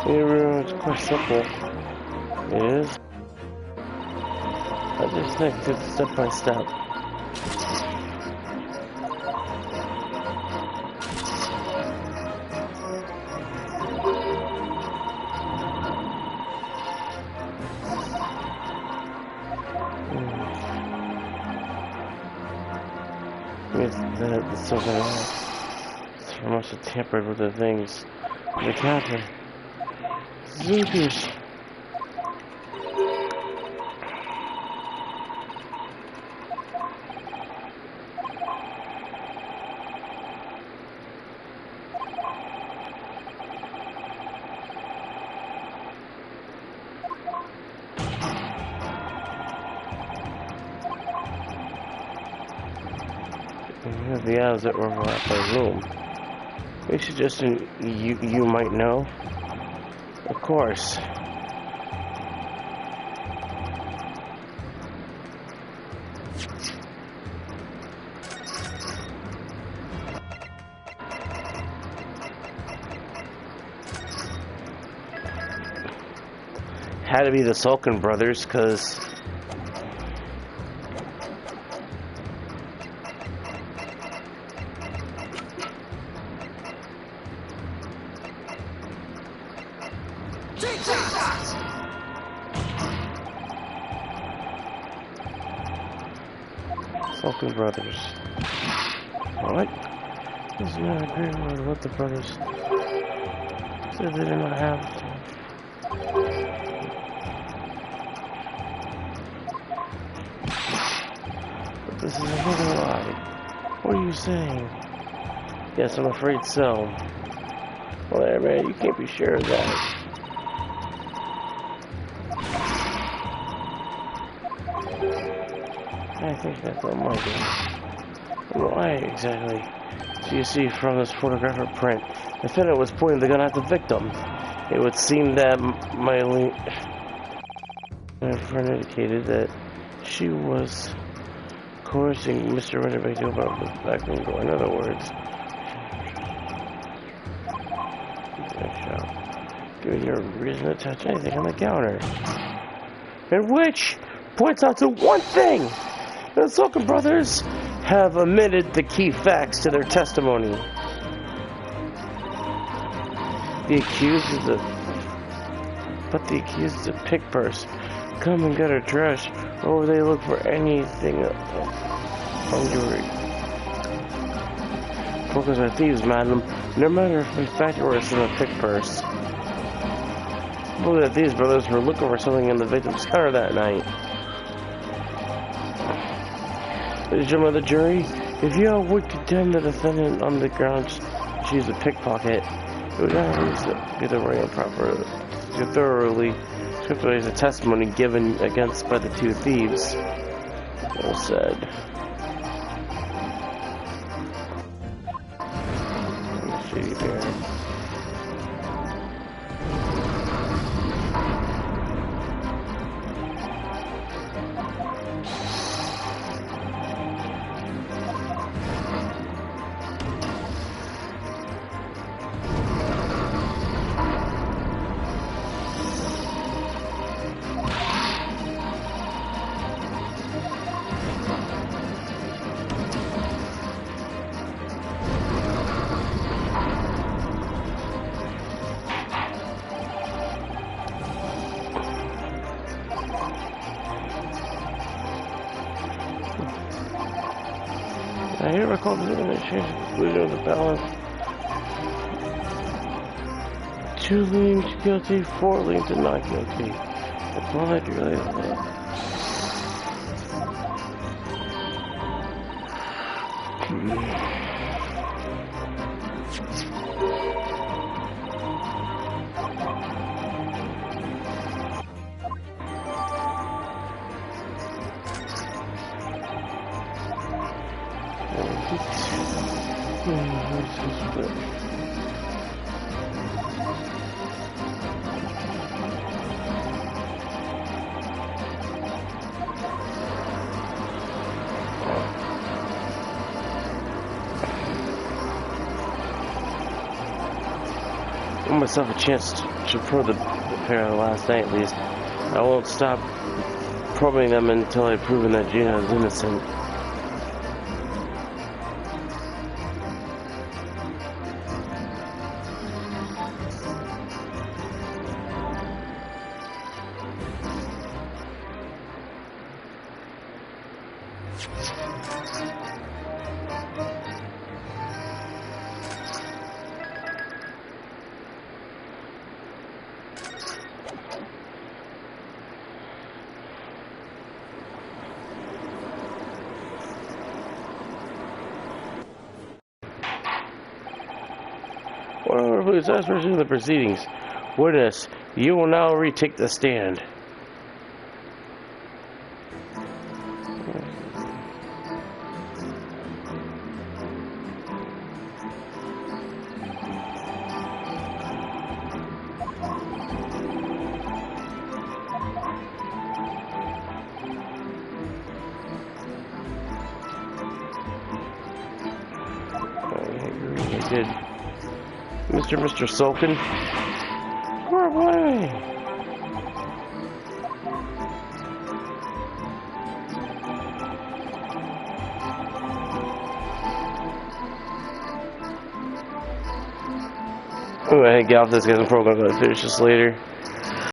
Your room is quite simple. It is. I just think it's step by step. It's so bad. I must have tampered with the things. The counter. Zookers. Here's the others that were at the room. A suggestion you might know? Of course. Had to be the Sulkin brothers, cause Sulkin brothers. What? This is not agreeing with what the brothers said they did not have. But this is another lie. What are you saying? Yes, I'm afraid so. Well, there, man, you can't be sure of that. I think that's all my doing. Why exactly? So you see from this photographic print, the defendant was pointing the gun at the victim. It would seem that my friend indicated that she was coercing Mr. Redtail about the back room door. In other words, giving her a reason to touch anything on the counter. And which points out to one thing! The Sulkin brothers have omitted the key facts to their testimony. The accused is a pick purse. Come and get her dressed, or they look for anything on jewelry. Focus are thieves, madam. No matter if in fact you were in a pick purse. I believe that these brothers were looking for something in the victim's counter that night. Ladies and gentlemen of the jury, if you would condemn the defendant on the grounds she's a pickpocket, it would not at least be the right and proper to thoroughly scripturize the testimony given against by the two thieves. Well said. Shady bear. I hear recall the change the conclusion of the balance. 2 lean to guilty, 4 lean to not guilty. That's all I do really like. Give myself a chance to probe the pair last night at least. I won't stop probing them until I've proven that Gina is innocent. Well, please, let's resume the proceedings. Witness, you will now retake the stand. kid. Mr. Sulkin. Go away. Oh, I think Galvin is getting the program. I'm gonna finish this later.